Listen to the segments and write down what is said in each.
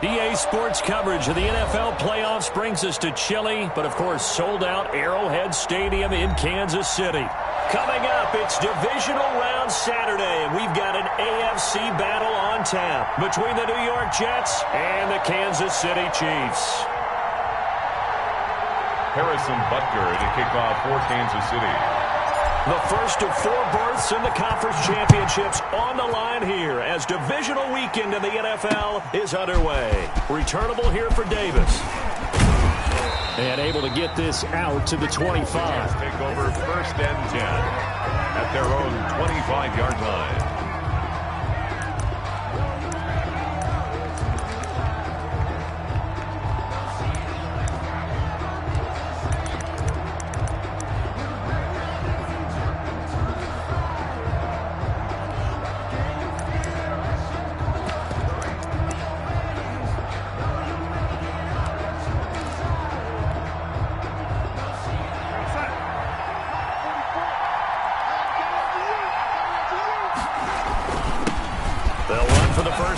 EA Sports coverage of the NFL playoffs brings us to chilly, but of course sold-out Arrowhead Stadium in Kansas City. Coming up, it's Divisional Round Saturday, and we've got an AFC battle on tap between the New York Jets and the Kansas City Chiefs. Harrison Butker to kick off for Kansas City. The first of 4 berths in the conference championships on the line here as divisional weekend in the NFL is underway. Returnable here for Davis. And able to get this out to the 25. Take over 1st and 10 at their own 25-yard line.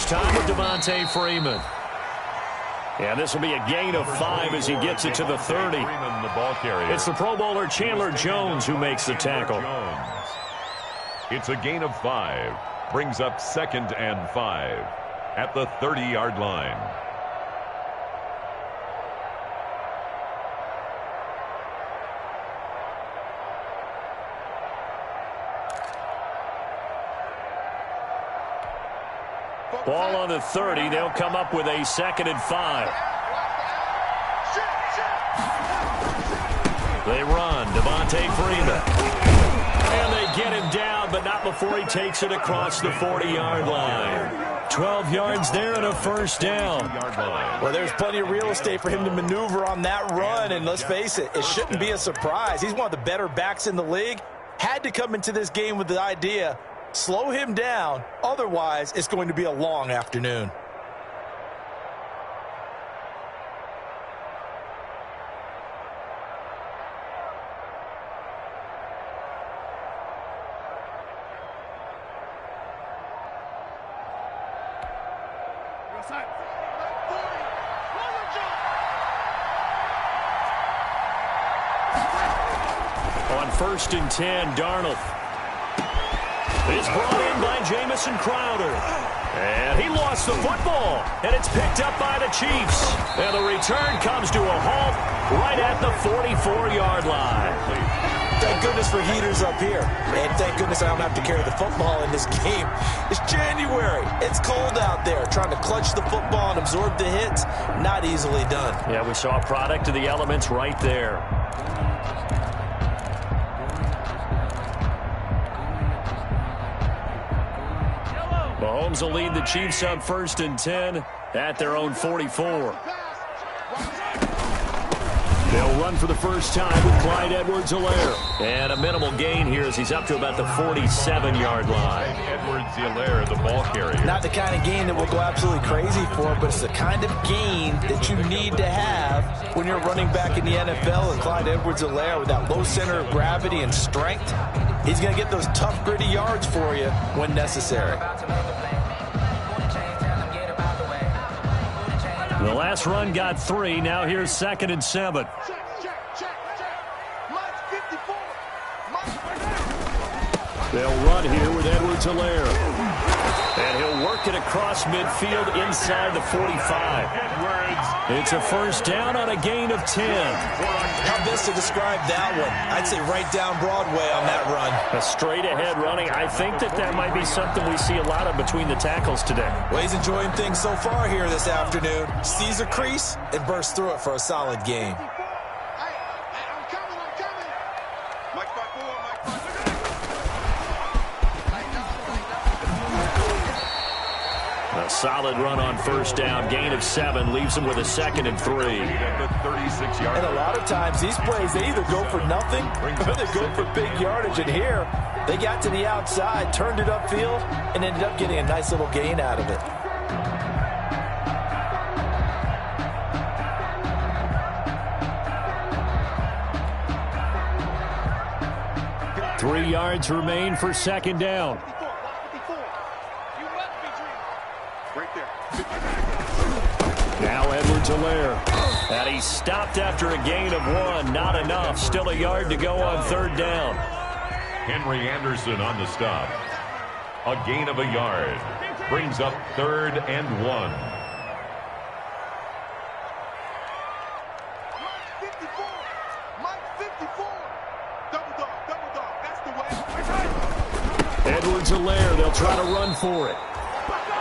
Time with Devontae Freeman. And this will be a gain of 5 as he gets it to the 30. Freeman, the ball carrier. It's the Pro Bowler Chandler Jones who makes the tackle. It's a gain of 5. Brings up 2nd and 5 at the 30-yard line. Ball on the 30. They'll come up with a 2nd and 5. They run. Devontae Freeman. And they get him down, but not before he takes it across the 40-yard line. 12 yards there and a 1st down. Well, there's plenty of real estate for him to maneuver on that run, and let's face it, it shouldn't be a surprise. He's one of the better backs in the league. Had to come into this game with the idea, slow him down, otherwise it's going to be a long afternoon. On 1st and 10, Darnold. It's brought in by Jamison Crowder. And he lost the football. And it's picked up by the Chiefs. And the return comes to a halt right at the 44-yard line. Thank goodness for heaters up here. And thank goodness I don't have to carry the football in this game. It's January. It's cold out there. Trying to clutch the football and absorb the hits, not easily done. Yeah, we saw a product of the elements right there. Mahomes will lead the Chiefs up 1st and 10 at their own 44. They'll run for the first time with Clyde Edwards-Helaire. And a minimal gain here as he's up to about the 47-yard line. Edwards-Helaire, the ball carrier. Not the kind of gain that we'll go absolutely crazy for, but it's the kind of gain that you need to have when you're running back in the NFL. And Clyde Edwards-Helaire, with that low center of gravity and strength, he's going to get those tough, gritty yards for you when necessary. The last run got 3. Now here's 2nd and 7. They'll run here with Edwards-Helaire. And he'll work it across midfield inside the 45. It's a 1st down on a gain of 10. How best to describe that one? I'd say right down Broadway on that run. A straight-ahead running. I think that might be something we see a lot of between the tackles today. Well, he's enjoying things so far here this afternoon. Sees a crease and bursts through it for a solid game. A solid run on 1st down. Gain of 7 leaves him with a 2nd and 3. And a lot of times these plays, they either go for nothing or they go for big yardage. And here, they got to the outside, turned it upfield, and ended up getting a nice little gain out of it. 3 yards remain for 2nd down. Now Edwards-Helaire. And he stopped after a gain of 1. Not enough. Still a yard to go on third down. Henry Anderson on the stop. A gain of a yard. Brings up 3rd and 1. Edwards-Helaire, they'll try to run for it.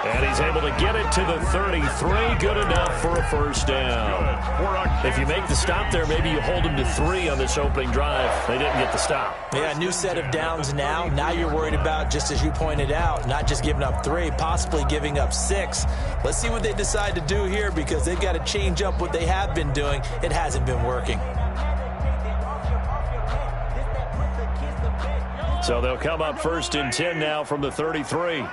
And he's able to get it to the 33. Good enough for a first down. If you make the stop there, maybe you hold them to 3 on this opening drive. They didn't get the stop. Yeah, new set of downs now. Now you're worried about, just as you pointed out, not just giving up 3, possibly giving up 6. Let's see what they decide to do here, because they've got to change up what they have been doing. It hasn't been working. So they'll come up 1st and 10 now from the 33.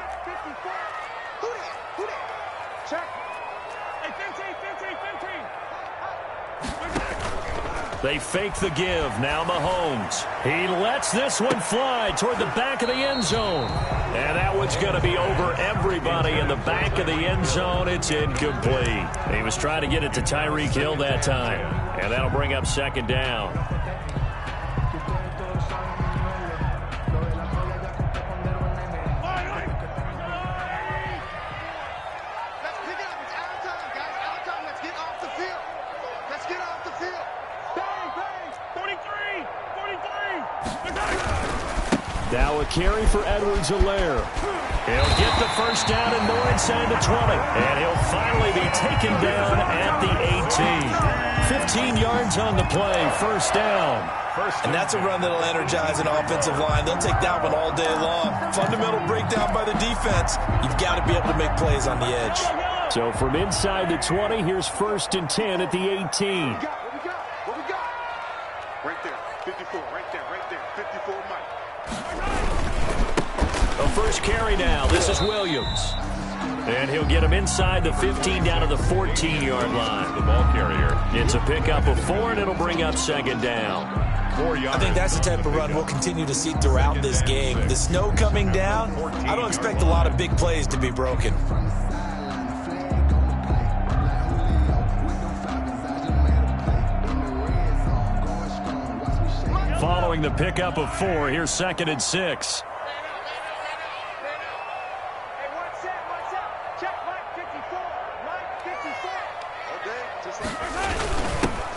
They fake the give. Now Mahomes. He lets this one fly toward the back of the end zone. And that one's going to be over everybody in the back of the end zone. It's incomplete. He was trying to get it to Tyreek Hill that time. And that'll bring up 2nd down. Now a carry for Edwards-Helaire. He'll get the first down and more inside the 20. And he'll finally be taken down at the 18. 15 yards on the play. First down. And that's a run that'll energize an offensive line. They'll take that one all day long. Fundamental breakdown by the defense. You've got to be able to make plays on the edge. So from inside the 20, here's 1st and 10 at the 18. What we got? Right there. 54. Right there. 54, Mike. A first carry now. This is Williams. And he'll get him inside the 15 down to the 14-yard line. The ball carrier. It's a pickup of 4, and it'll bring up 2nd down. 4 yards. I think that's the type of run we'll continue to see throughout this game. The snow coming down, I don't expect a lot of big plays to be broken. Following the pickup of 4, here's 2nd and 6.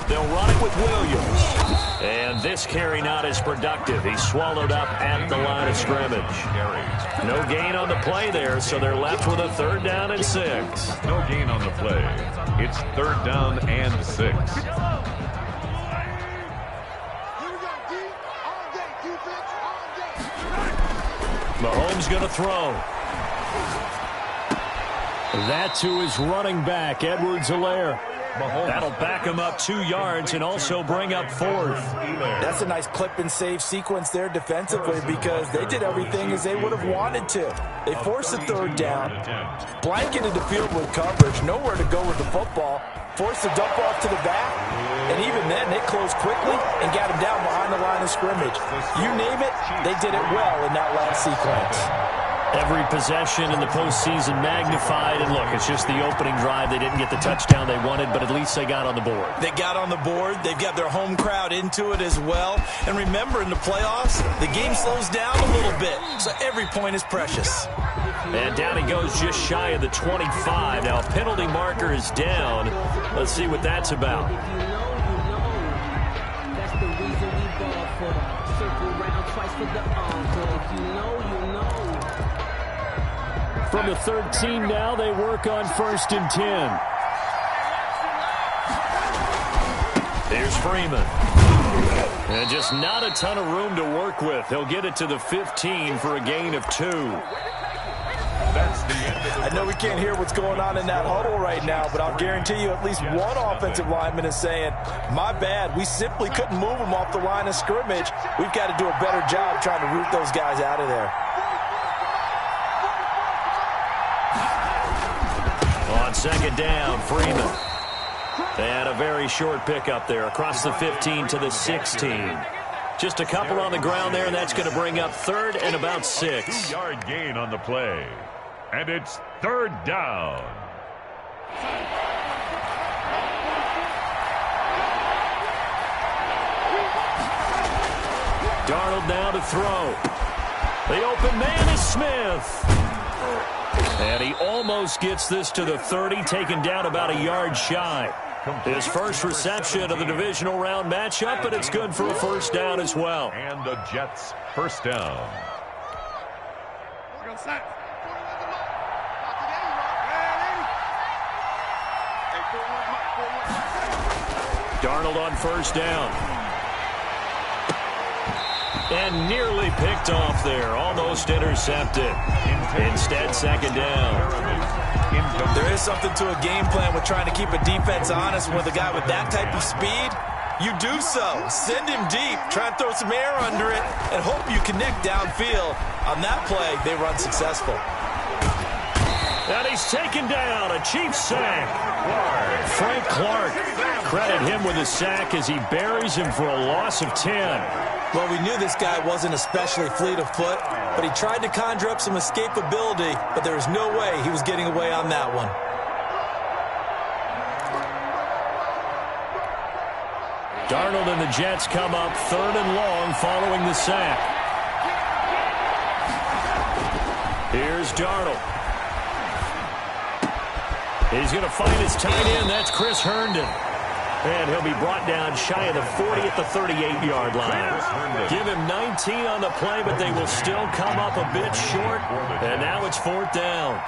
They'll run it with Williams. And this carry not as productive. He's swallowed up at the line of scrimmage. No gain on the play there, so they're left with a 3rd down and 6. No gain on the play. It's 3rd down and 6. Mahomes going to throw. That to his running back, Edwards-Helaire. That'll back him up 2 yards and also bring up 4th. That's a nice clip and save sequence there defensively, because they did everything as they would have wanted to. They forced the 3rd down, blanketed the field with coverage, nowhere to go with the football, forced the dump off to the back, and even then they closed quickly and got him down behind the line of scrimmage. You name it, they did it well in that last sequence. Every possession in the postseason magnified, and look, it's just the opening drive. They didn't get the touchdown they wanted, but at least they got on the board. They got on the board. They've got their home crowd into it as well. And remember, in the playoffs, the game slows down a little bit, so every point is precious. And down he goes just shy of the 25. Now a penalty marker is down. Let's see what that's about. That's the reason we ball for the circle round twice for the encore. You know. From the 13 now, they work on 1st and 10. There's Freeman. And just not a ton of room to work with. He'll get it to the 15 for a gain of 2. That's the end of the I know we can't hear what's going on in that huddle right now, but I'll guarantee you at least one offensive lineman is saying, my bad, we simply couldn't move them off the line of scrimmage. We've got to do a better job trying to root those guys out of there. On 2nd down, Freeman. And a very short pickup there across the 15 to the 16. Just a couple on the ground there, and that's going to bring up 3rd and about 6. 2-yard gain on the play. And it's 3rd down. Darnold now to throw. The open man is Smith. And he almost gets this to the 30, taken down about a yard shy. His first reception of the divisional round matchup, but it's good for a first down as well. And the Jets first down. Darnold on first down. And nearly picked off there. Almost intercepted. Instead, second down. There is something to a game plan with trying to keep a defense honest with a guy with that type of speed. You do so. Send him deep. Try and throw some air under it and hope you connect downfield. On that play, they run successful. And he's taken down. A Chiefs sack. Frank Clark. Credit him with a sack as he buries him for a loss of 10. Well, we knew this guy wasn't especially fleet of foot, but he tried to conjure up some escapability, but there was no way he was getting away on that one. Darnold and the Jets come up 3rd and long following the sack. Here's Darnold. He's going to find his tight end. That's Chris Herndon. And he'll be brought down shy of the 40 at the 38-yard line. Give him 19 on the play, but they will still come up a bit short. And now it's 4th down.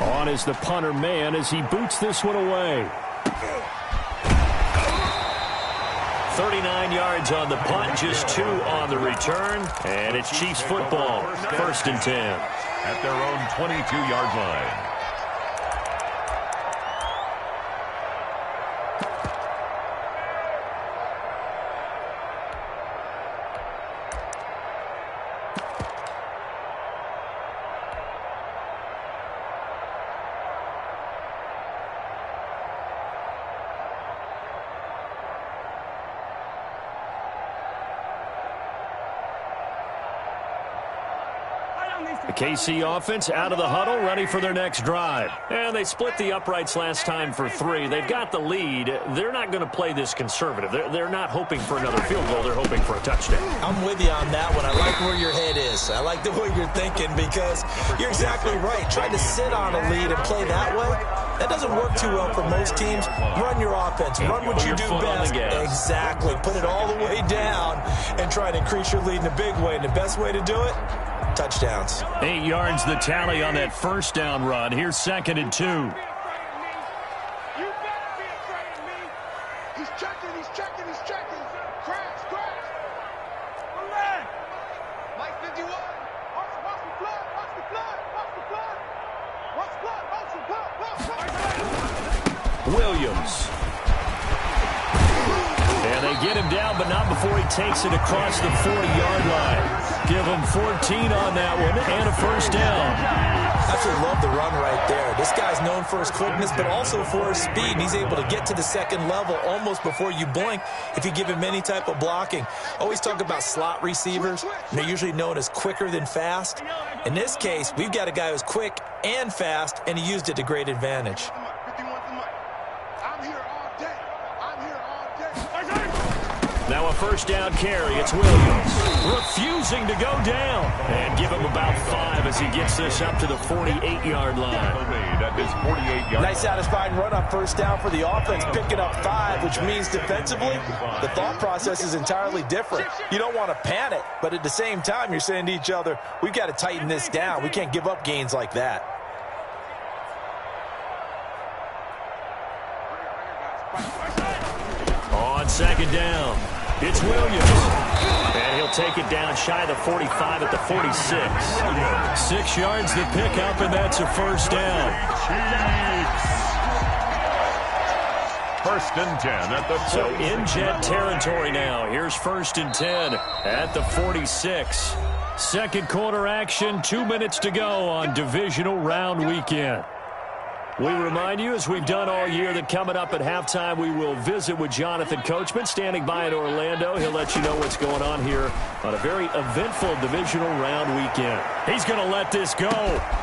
On is the punter man as he boots this one away. 39 yards on the punt, just 2 on the return. And it's Chiefs football, 1st and 10. At their own 22-yard line. The KC offense out of the huddle, ready for their next drive. And they split the uprights last time for 3. They've got the lead. They're not going to play this conservative. They're not hoping for another field goal. They're hoping for a touchdown. I'm with you on that one. I like where your head is. I like the way you're thinking because you're exactly right. Trying to sit on a lead and play that way, that doesn't work too well for most teams. Run your offense. Run what you do best. Exactly. Put it all the way down and try to increase your lead in a big way. And the best way to do it, touchdowns. 8 yards the tally on that first down run. Here's 2nd and 2. You better be afraid of me. He's checking. Crash. One leg. Mike 51. Watch the blood. Williams. And they get him down, but not before he takes it across the 40-yard line. Give him 14 on that one and a first down. Absolutely love the run right there. This guy's known for his quickness, but also for his speed. And he's able to get to the second level almost before you blink if you give him any type of blocking. Always talk about slot receivers, and they're usually known as quicker than fast. In this case, we've got a guy who's quick and fast, and he used it to great advantage. Now a first down carry. It's Williams refusing to go down. And give him about 5 as he gets this up to the 48-yard line. Nice satisfying run on first down for the offense, picking up 5, which means defensively, the thought process is entirely different. You don't want to panic, but at the same time, you're saying to each other, we've got to tighten this down. We can't give up gains like that. On second down, it's Williams. And he'll take it down shy of the 45 at the 46. 6 yards the pickup, and that's a first down. First and 10 at the 46. So in Jet territory now. Here's 1st and 10 at the 46. Second quarter action, 2 minutes to go on divisional round weekend. We remind you, as we've done all year, that coming up at halftime, we will visit with Jonathan Coachman, standing by in Orlando. He'll let you know what's going on here on a very eventful divisional round weekend. He's going to let this go.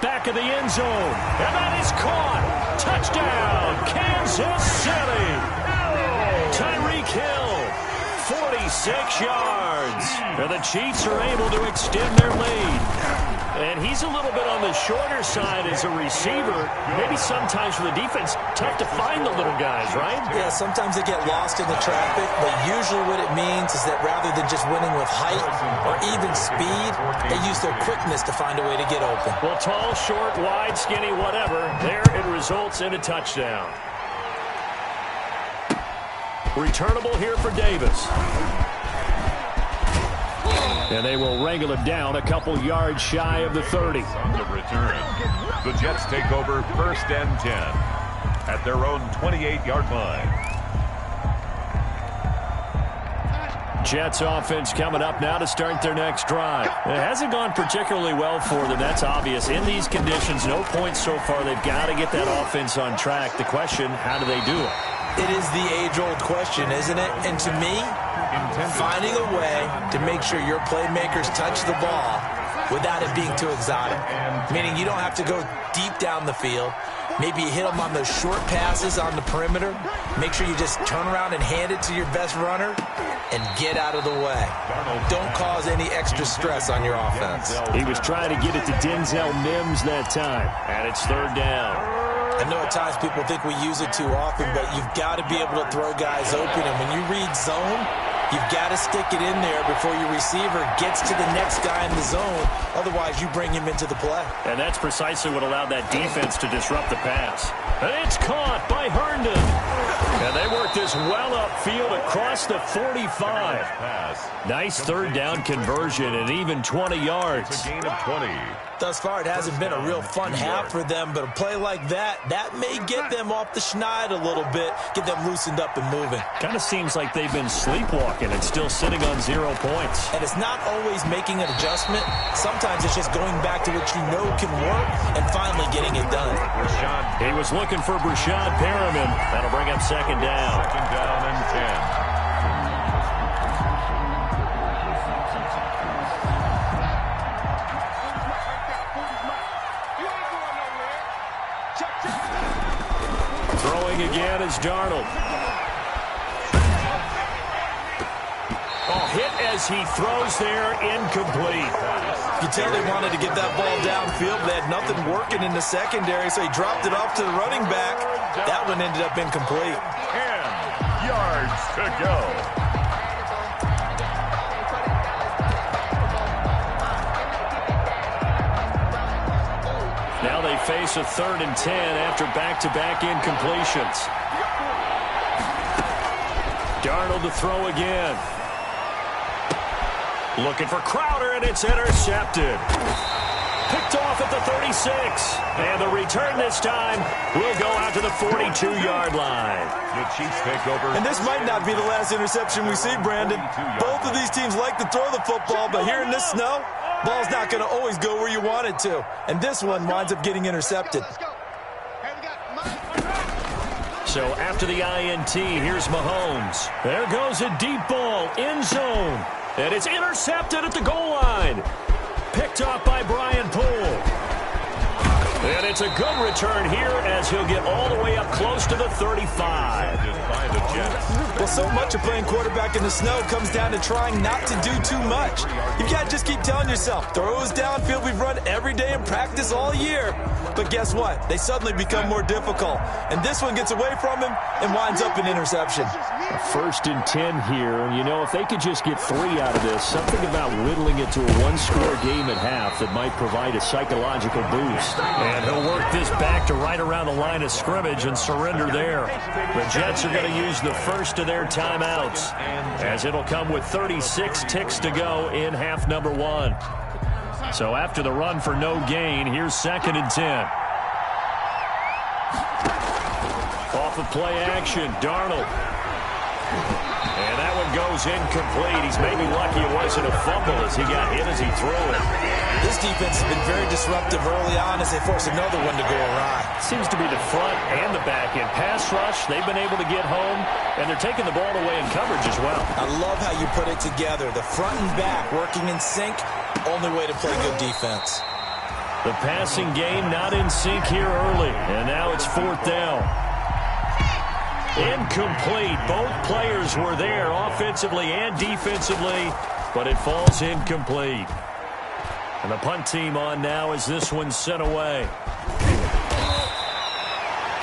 Back of the end zone. And that is caught. Touchdown, Kansas City. Tyreek Hill 46 yards. And the Chiefs are able to extend their lead. And he's a little bit on the shorter side as a receiver. Maybe sometimes for the defense, tough to find the little guys, right? Yeah, sometimes they get lost in the traffic, but usually what it means is that rather than just winning with height or even speed, they use their quickness to find a way to get open. Well, tall, short, wide, skinny, whatever, there it results in a touchdown. Returnable here for Davis. And they will wrangle it down a couple yards shy of the 30. On the return, the Jets take over 1st and 10 at their own 28-yard line. Jets offense coming up now to start their next drive. It hasn't gone particularly well for them, that's obvious. In these conditions, no points so far. They've got to get that offense on track. The question, how do they do it? It is the age-old question, isn't it? And to me, finding a way to make sure your playmakers touch the ball without it being too exotic. Meaning you don't have to go deep down the field. Maybe you hit them on those short passes on the perimeter. Make sure you just turn around and hand it to your best runner and get out of the way. Don't cause any extra stress on your offense. He was trying to get it to Denzel Mims that time, and it's 3rd down. I know at times people think we use it too often, but you've got to be able to throw guys open. And when you read zone, you've got to stick it in there before your receiver gets to the next guy in the zone. Otherwise, you bring him into the play. And that's precisely what allowed that defense to disrupt the pass. And it's caught by Herndon. And they work this well upfield across the 45. Nice 3rd down conversion and even 20 yards. It's a gain of 20. Thus far, it hasn't been a real fun half for them, but a play like that may get them off the schneid a little bit, get them loosened up and moving. Kind of seems like they've been sleepwalking and still sitting on 0 points. And it's not always making an adjustment. Sometimes it's just going back to what you know can work and finally getting it done. He was looking for Brashad Perriman. That'll bring up 2nd down. 2nd down and 10. Throwing again is Darnold. Oh, hit as he throws there, incomplete. You tell they wanted to get that ball downfield, but they had nothing working in the secondary, so he dropped it off to the running back. That one ended up incomplete. 10 yards to go. Now they face a 3rd and 10 after back-to-back incompletions. Darnold to throw again. Looking for Crowder, and it's intercepted. Picked off at the 36. And the return this time will go out to the 42-yard line. The Chiefs take over. And this might not be the last interception we see, Brandon. Both of these teams like to throw the football, but here in this snow, ball's not going to always go where you want it to. And this one winds up getting intercepted. So after the INT, here's Mahomes. There goes a deep ball, end zone. And it's intercepted at the goal line. Picked up by Brian Poole. And it's a good return here as he'll get all the way up close to the 35. By the Jets. Well, so much of playing quarterback in the snow comes down to trying not to do too much. You've got to just keep telling yourself, throws downfield we've run every day in practice all year. But guess what? They suddenly become more difficult. And this one gets away from him and winds up an interception. A 1st and 10 here. And, you know, if they could just get 3 out of this, something about whittling it to a 1-score game at half that might provide a psychological boost. And he'll work this back to right around the line of scrimmage and surrender there. The Jets are going to use the first of their timeouts, as it'll come with 36 ticks to go in half number 1. So after the run for no gain, here's 2nd and 10. Off of play action, Darnold. And that one goes incomplete. He's maybe lucky it wasn't a fumble as he got hit as he threw it. This defense has been very disruptive early on as they force another one to go awry. Seems to be the front and the back end. Pass rush, they've been able to get home, and they're taking the ball away in coverage as well. I love how you put it together. The front and back working in sync, only way to play good defense. The passing game not in sync here early, and now it's 4th down. Incomplete. Both players were there offensively and defensively, but it falls incomplete. And the punt team on now as this one's sent away.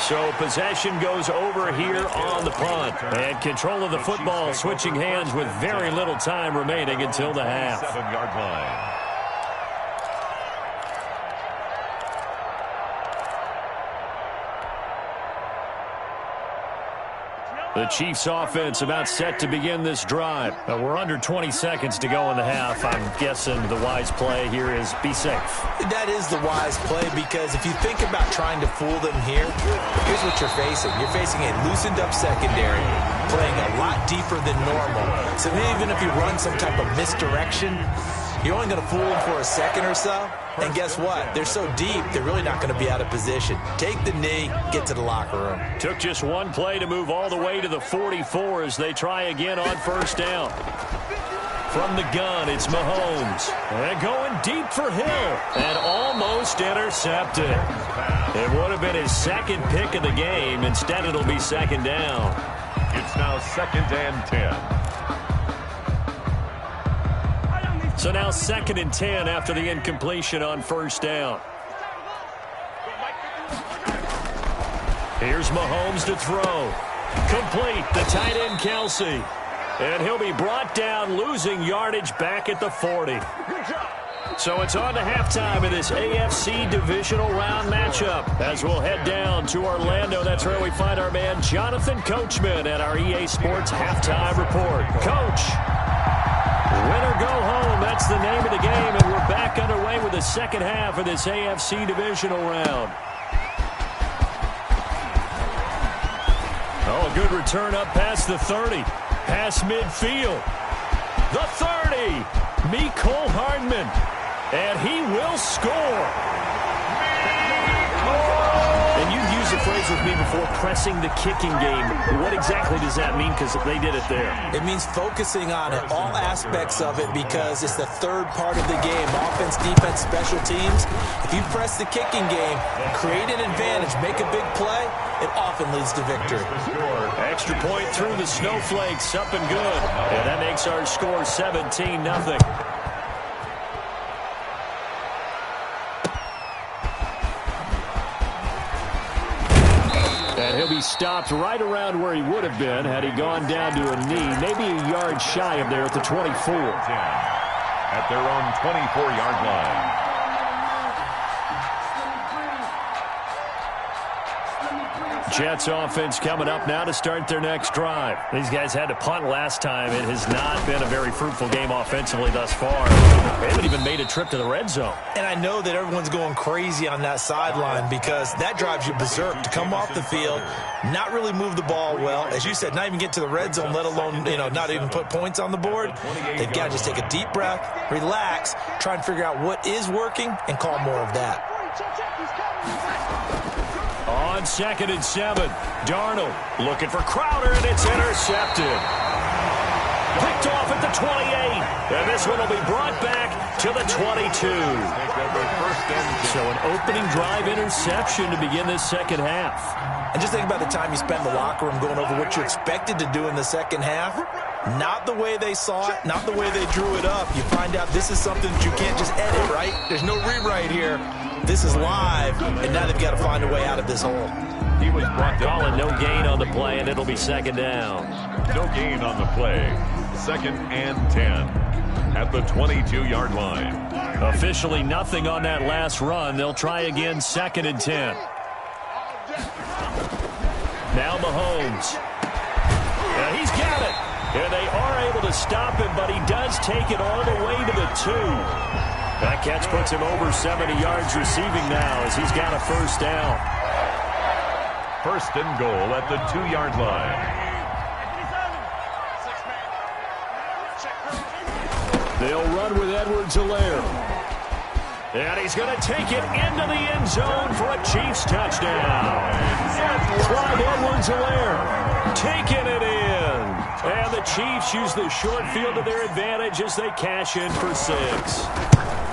So possession goes over here on the punt. And control of the football switching hands with very little time remaining until the half. 7-yard line. The Chiefs offense about set to begin this drive. We're under 20 seconds to go in the half. I'm guessing the wise play here is be safe. That is the wise play, because if you think about trying to fool them here, here's what you're facing. You're facing a loosened up secondary, playing a lot deeper than normal. So even if you run some type of misdirection, you're only going to fool them for a second or so. And guess what? They're so deep, they're really not going to be out of position. Take the knee, get to the locker room. Took just one play to move all the way to the 44 as they try again on first down. From the gun, it's Mahomes. And going deep for Hill. And almost intercepted. It would have been his second pick of the game. Instead, it'll be second down. It's now 2nd and 10. So now 2nd and 10 after the incompletion on first down. Here's Mahomes to throw. Complete, the tight end Kelsey. And he'll be brought down, losing yardage back at the 40. So it's on to halftime of this AFC divisional round matchup. As we'll head down to Orlando, that's where we find our man Jonathan Coachman at our EA Sports Halftime Report. Coach. Win or go home, that's the name of the game, and we're back underway with the second half of this AFC divisional round. Oh, a good return up past the 30. Past midfield. The 30. Mecole Hardman. And he will score. And you've used the phrase with me before, pressing the kicking game. What exactly does that mean? Because they did it there. It means focusing on it, all aspects of it, because it's the third part of the game. Offense, defense, special teams. If you press the kicking game, create an advantage, make a big play, it often leads to victory. Extra point through the snowflakes, up and good. And that makes our score 17-0. And he'll be stopped right around where he would have been had he gone down to a knee, maybe a yard shy of there at the 24. At their own 24-yard line. Jets offense coming up now to start their next drive. These guys had to punt last time. It has not been a very fruitful game offensively thus far. They haven't even made a trip to the red zone. And I know that everyone's going crazy on that sideline because that drives you berserk to come off the field, not really move the ball well. As you said, not even get to the red zone, let alone, not even put points on the board. They've got to just take a deep breath, relax, try and figure out what is working, and call more of that. On 2nd and 7, Darnold looking for Crowder, and it's intercepted. Picked off at the 28, and this one will be brought back to the 22. So an opening drive interception to begin this second half. And just think about the time you spend in the locker room going over what you expected to do in the second half. Not the way they saw it, not the way they drew it up. You find out this is something that you can't just edit, right? There's no rewrite here. This is live, and now they've got to find a way out of this hole. He was brought down. Calling no gain on the play, and it'll be second down. No gain on the play. 2nd and 10 at the 22-yard line. Officially nothing on that last run. They'll try again 2nd and 10. Now Mahomes. Yeah, he's got it. And they are able to stop him, but he does take it all the way to the 2. That catch puts him over 70 yards receiving now as he's got a first down. 1st and goal at the 2-yard line. They'll run with Edwards-Helaire. And he's going to take it into the end zone for a Chiefs touchdown. Clyde Edwards-Helaire taking it in. And the Chiefs use the short field to their advantage as they cash in for 6.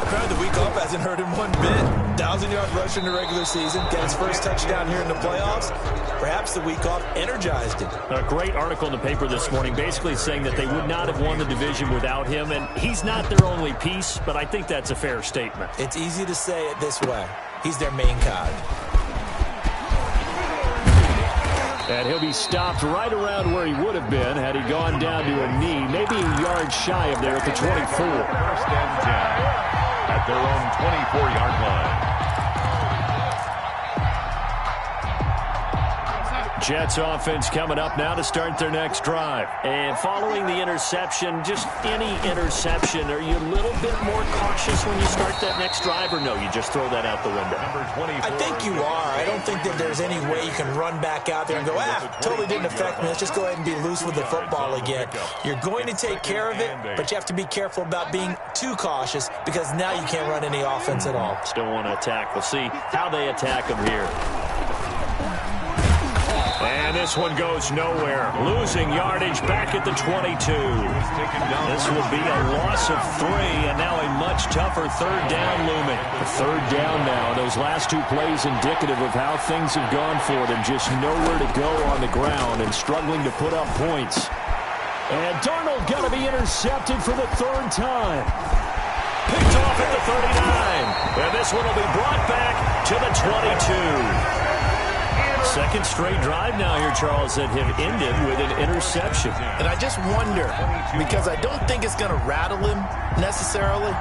Apparently the week off hasn't hurt him one bit. 1,000-yard rush in the regular season. Get his first touchdown here in the playoffs. Perhaps the week off energized him. A great article in the paper this morning basically saying that they would not have won the division without him. And he's not their only piece, but I think that's a fair statement. It's easy to say it this way. He's their main cog. And he'll be stopped right around where he would have been had he gone down to a knee, maybe a yard shy of there at the 24. First and 10 at their own 24-yard line. Jets offense coming up now to start their next drive. And following the interception, just any interception, are you a little bit more cautious when you start that next drive, or no, you just throw that out the window? I think you are. I don't think that there's any way you can run back out there and go, totally didn't affect me. Let's just go ahead and be loose with the football again. You're going to take care of it, but you have to be careful about being too cautious because now you can't run any offense at all. Still want to attack. We'll see how they attack them here. And this one goes nowhere. Losing yardage back at the 22. This will be a loss of 3, and now a much tougher third down looming. The third down now. Those last 2 plays indicative of how things have gone for them. Just nowhere to go on the ground and struggling to put up points. And Darnold going to be intercepted for the 3rd time. Picked off at the 39. And this one will be brought back to the 22. Second straight drive now here, Charles, that have ended with an interception. And I just wonder, because I don't think it's going to rattle him necessarily,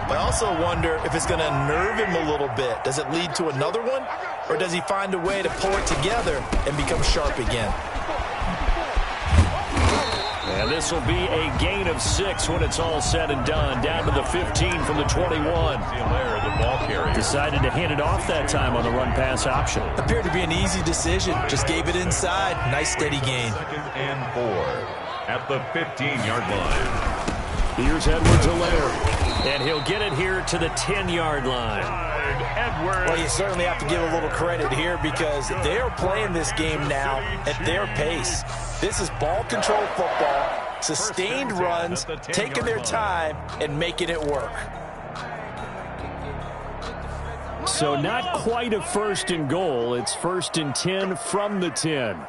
but I also wonder if it's going to nerve him a little bit. Does it lead to another one, or does he find a way to pull it together and become sharp again? And this will be a gain of 6 when it's all said and done. Down to the 15 from the 21. The ball carrier Decided to hand it off that time on the run-pass option. Appeared to be an easy decision. Just gave it inside. Nice steady gain. 2nd and 4 at the 15-yard line. Here's Edwards-Helaire. And he'll get it here to the 10-yard line. Well, you certainly have to give a little credit here because they're playing this game now at their pace. This is ball control football, sustained runs, taking their time, and making it work. So not quite a 1st and goal. It's 1st and 10 from the 10.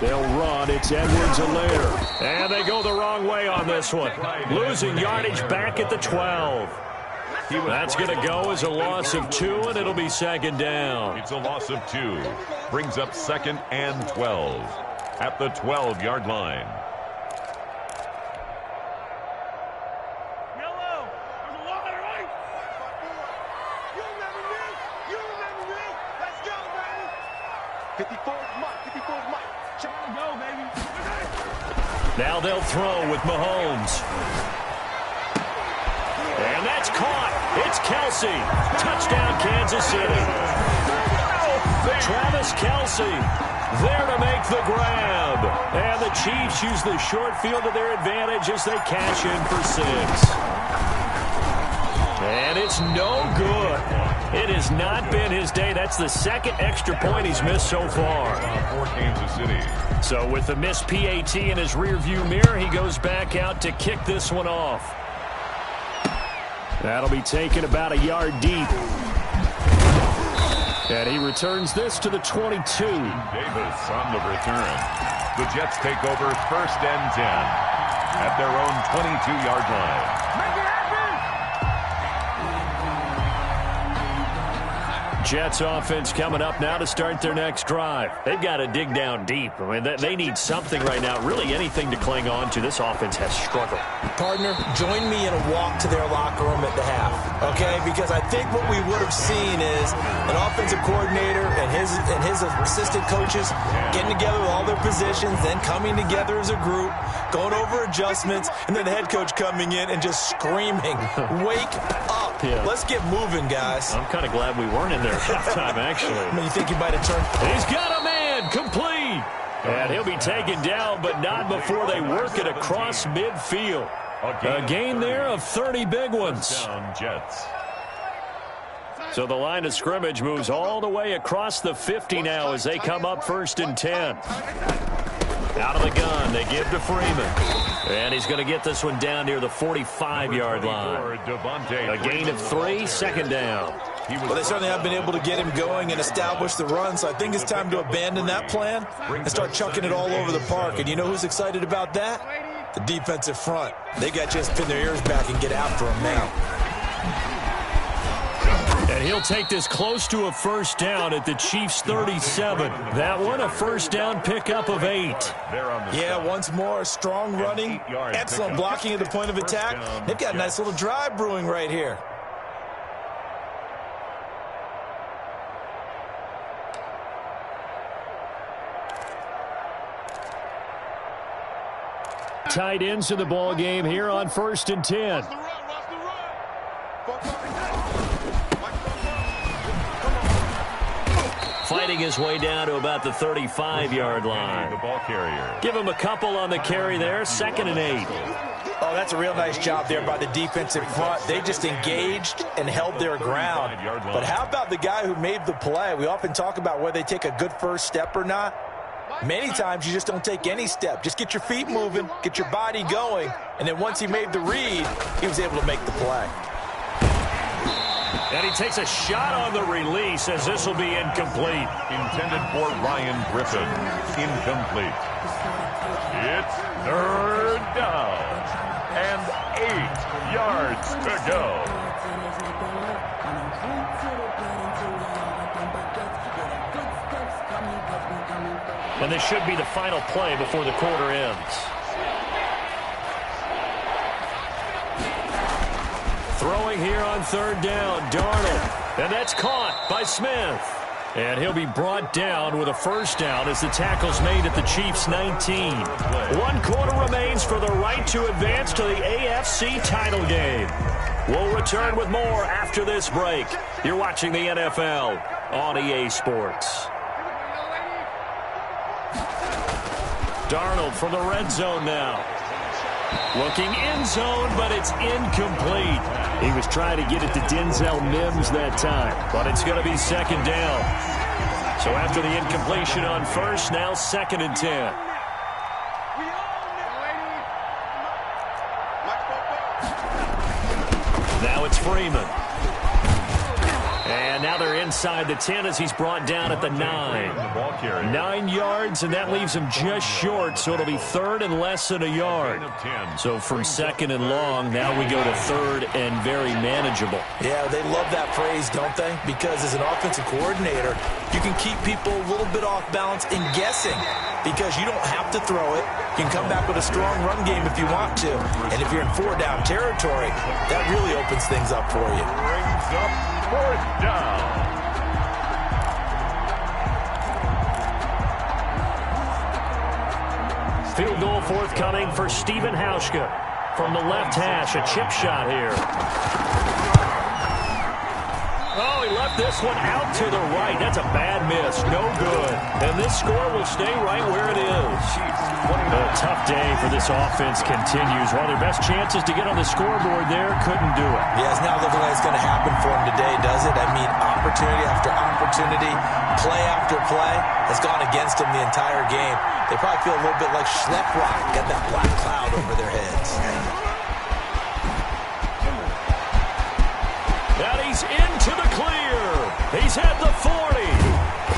They'll run. It's Edwards-Helaire. And they go the wrong way on this one. Losing yardage back at the 12. That's going to go as a loss of 2, and it'll be 2nd down. It's a loss of 2. Brings up 2nd and 12 at the 12-yard line. Now they'll throw with Mahomes. And that's caught. It's Kelsey. Touchdown, Kansas City. Travis Kelsey there to make the grab. And the Chiefs use the short field to their advantage as they cash in for 6. And it's no good. It has not been his day. That's the 2nd extra point he's missed so far. For Kansas City. So with the missed PAT in his rearview mirror, he goes back out to kick this one off. That'll be taken about a yard deep. And he returns this to the 22. Davis on the return. The Jets take over 1st and 10 at their own 22-yard line. Jets offense coming up now to start their next drive. They've got to dig down deep. I mean, they need something right now, really anything to cling on to. This offense has struggled. Partner, join me in a walk to their locker room at the half, okay? Because I think what we would have seen is an offensive coordinator and his assistant coaches getting together with all their positions, then coming together as a group, going over adjustments, and then the head coach coming in and just screaming, wake up. Yeah. Let's get moving, guys. I'm kind of glad we weren't in there at halftime, actually. I mean, you think he might have turned. He's got a man, complete. And he'll be taken down, but not before they work it across midfield. A gain there of 30 big ones. Down Jets. So the line of scrimmage moves all the way across the 50 now as they come up 1st and 10. Out of the gun, they give to Freeman. And he's going to get this one down near the 45-yard line. A gain of 3, 2nd down. Well, they certainly have been able to get him going and establish the run, so I think it's time to abandon that plan and start chucking it all over the park. And you know who's excited about that? The defensive front. They got just pin their ears back and get after him now. And he'll take this close to a 1st down at the Chiefs' 37. That one, a 1st down pickup of 8. Yeah, once more, strong running, excellent blocking at the point of attack. They've got a nice little drive brewing right here. Tight ends in the ball game here on 1st and 10. Fighting his way down to about the 35-yard line. The ball carrier. Give him a couple on the carry there. 2nd and 8. Oh, that's a real nice job there by the defensive front. They just engaged and held their ground. But how about the guy who made the play? We often talk about whether they take a good first step or not. Many times you just don't take any step. Just get your feet moving, get your body going, and then once he made the read, he was able to make the play. And he takes a shot on the release as this will be incomplete. Intended for Ryan Griffin. Incomplete. It's 3rd down. And 8 yards to go. And this should be the final play before the quarter ends. Throwing here on 3rd down, Darnold. And that's caught by Smith. And he'll be brought down with a 1st down as the tackle's made at the Chiefs' 19. 1 quarter remains for the right to advance to the AFC title game. We'll return with more after this break. You're watching the NFL on EA Sports. Darnold from the red zone now. Looking end zone, but it's incomplete. He was trying to get it to Denzel Mims that time, but it's going to be 2nd down. So after the incompletion on 1st, now 2nd and 10. Now it's Freeman. And now they're inside the 10 as he's brought down at the 9. 9 yards, and that leaves him just short, so it'll be 3rd and less than a yard. So from 2nd and long, now we go to 3rd and very manageable. Yeah, they love that phrase, don't they? Because as an offensive coordinator, you can keep people a little bit off balance and guessing because you don't have to throw it. You can come back with a strong run game if you want to. And if you're in 4-down territory, that really opens things up for you. Brings up 4th down. Field goal forthcoming for Stephen Hauschka. From the left hash, a chip shot here. Oh, he left this one out to the right. That's a bad miss. No good. And this score will stay right where it is. A tough day for this offense continues. While their best chances to get on the scoreboard there, couldn't do it. Yeah, it's not looking like it's going to happen for them today, does it? I mean, opportunity after opportunity, play after play has gone against them the entire game. They probably feel a little bit like Schlepp Rock, got that black cloud over their heads. And he's into the clear. He's at the 40.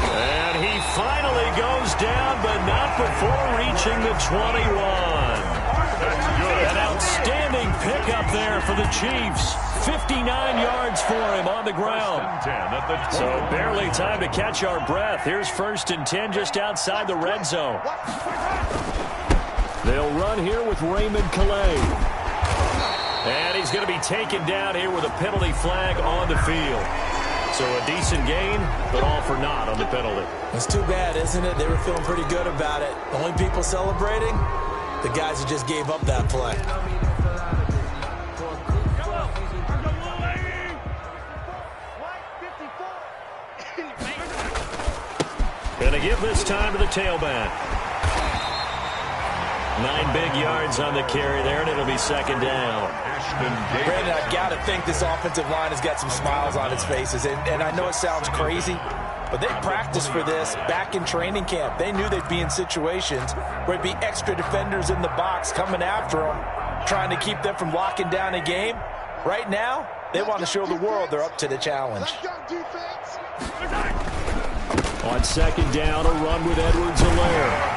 And he finally goes down, but not before reaching the 21. That's good. An outstanding pickup there for the Chiefs. 59 yards for him on the ground. So barely time to catch our breath. Here's 1st and 10 just outside the red zone. They'll run here with Raymond Calais. And he's going to be taken down here with a penalty flag on the field. So a decent gain, but all for naught on the penalty. It's too bad, isn't it? They were feeling pretty good about it. The only people celebrating, the guys who just gave up that play. Going to give this time to the tailback. 9 big yards on the carry there, and it'll be second down. Brandon, I've got to think this offensive line has got some smiles on its faces. And I know it sounds crazy, but they practiced for this back in training camp. They knew they'd be in situations where it'd be extra defenders in the box coming after them, trying to keep them from locking down a game. Right now, they want to show the world they're up to the challenge. On second down, a run with Edwards-Helaire.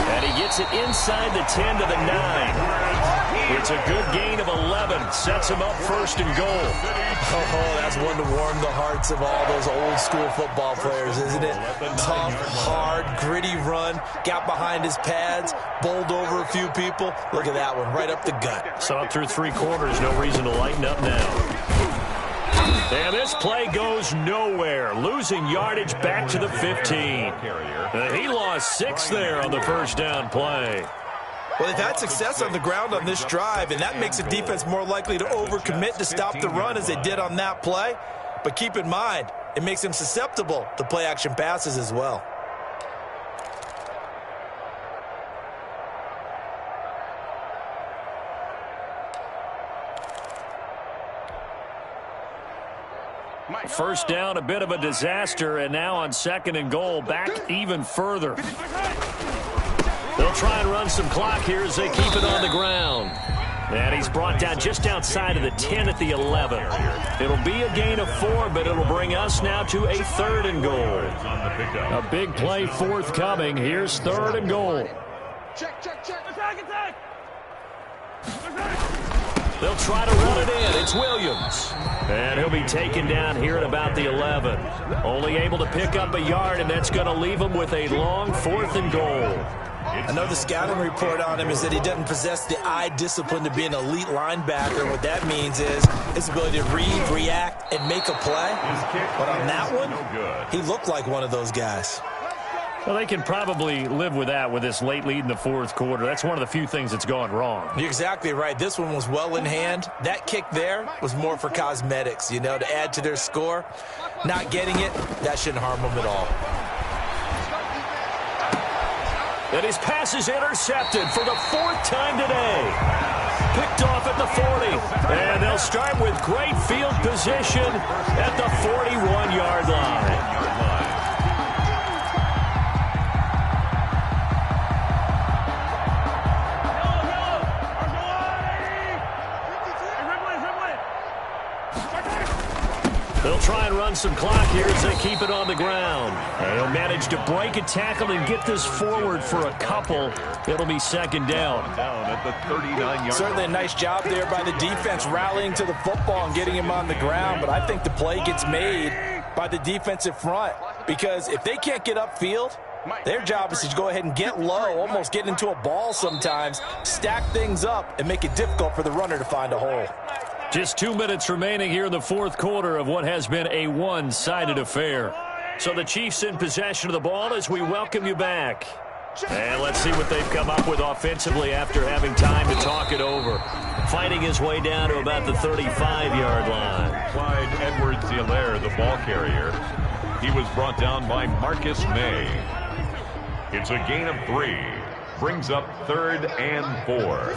And he gets it inside the 10 to the 9. It's a good gain of 11. Sets him up first and goal. Oh, that's one to warm the hearts of all those old school football players, isn't it? Tough, hard, gritty run. Got behind his pads, bowled over a few people. Look at that one, right up the gut. So up through 3 quarters, no reason to lighten up now. And this play goes nowhere. Losing yardage back to the 15. He lost 6 there on the first down play. Well, they've had success on the ground on this drive, and that makes the defense more likely to overcommit to stop the run as they did on that play. But keep in mind, it makes them susceptible to play-action passes as well. First down, a bit of a disaster, and now on second and goal, back even further. They'll try and run some clock here as they keep it on the ground. And he's brought down just outside of the 10 at the 11. It'll be a gain of 4, but it'll bring us now to a third and goal. A big play forthcoming. Here's third and goal. Check. They'll try to run it in. It's Williams. And he'll be taken down here at about the 11. Only able to pick up a yard, and that's going to leave him with a long fourth and goal. I know the scouting report on him is that he doesn't possess the eye discipline to be an elite linebacker. What that means is his ability to read, react, and make a play. But on that one, he looked like one of those guys. Well, they can probably live with that with this late lead in the fourth quarter. That's one of the few things that's gone wrong. You're exactly right. This one was well in hand. That kick there was more for cosmetics, you know, to add to their score. Not getting it, that shouldn't harm them at all. And his pass is intercepted for the 4th time today. Picked off at the 40. And they'll start with great field position at the 41-yard line. They'll try and run some clock here as they keep it on the ground. And he'll manage to break a tackle and get this forward for a couple. It'll be second down. Down at the 39-yard. Certainly a nice job there by the defense rallying to the football and getting him on the ground. But I think the play gets made by the defensive front. Because if they can't get upfield, their job is to go ahead and get low, almost get into a ball sometimes, stack things up, and make it difficult for the runner to find a hole. Just 2 minutes remaining here in the fourth quarter of what has been a one-sided affair. So the Chiefs in possession of the ball as we welcome you back. And let's see what they've come up with offensively after having time to talk it over. Fighting his way down to about the 35-yard line. Clyde Edwards-Helaire, the ball carrier. He was brought down by Marcus May. It's a gain of 3. Brings up 3rd and 4.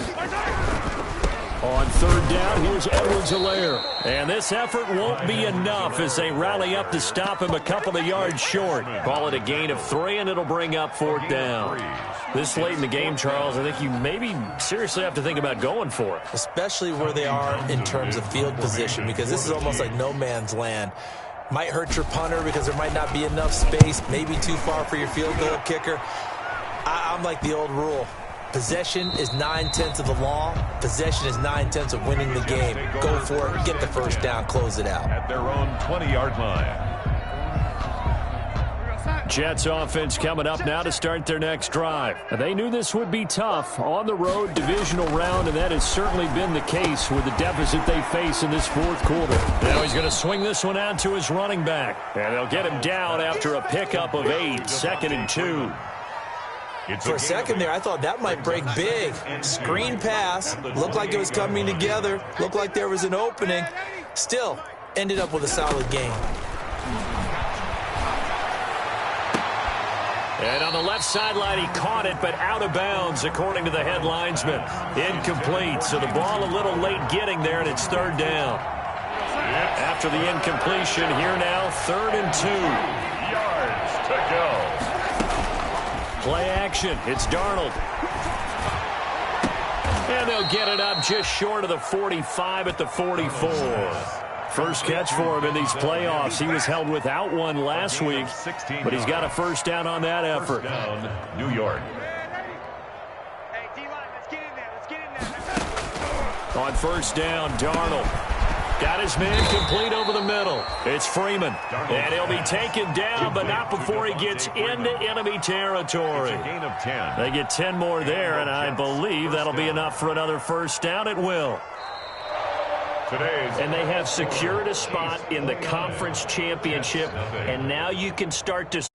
On third down, here's Edwards-Helaire. And this effort won't be enough as they rally up to stop him a couple of yards short. Call it a gain of 3, and it'll bring up 4th down. This late in the game, Charles, I think you maybe seriously have to think about going for it. Especially where they are in terms of field position, because this is almost like no man's land. Might hurt your punter because there might not be enough space, maybe too far for your field goal kicker. I'm like the old rule. Possession is 9/10 of the law. Possession is 9/10 of winning the game. Go for it, get the first down, close it out. At their own 20-yard line. Jets offense coming up now to start their next drive. They knew this would be tough on the road divisional round, and that has certainly been the case with the deficit they face in this fourth quarter. Now he's going to swing this one out to his running back, and they'll get him down after a pickup of 8, 2nd and 2. For a second there, I thought that might break big. Screen pass, looked like it was coming together, looked like there was an opening. Still, ended up with a solid game. And on the left sideline, he caught it, but out of bounds, according to the head linesman. Incomplete, so the ball a little late getting there, and it's third down. After the incompletion, here now, 3rd and 2. Yards to go. Play action. It's Darnold. And they'll get it up just short of the 45 at the 44. First catch for him in these playoffs. He was held without one last week, but he's got a first down on that effort. First down, New York. Hey, D-line, let's get in there. Let's get in there. On first down, Darnold. Got his man complete over the middle. It's Freeman. And he'll be taken down, but not before he gets into enemy territory. It's a gain of 10. They get 10 more there, and I believe that'll be enough for another first down. It will. And they have secured a spot in the conference championship, and now you can start to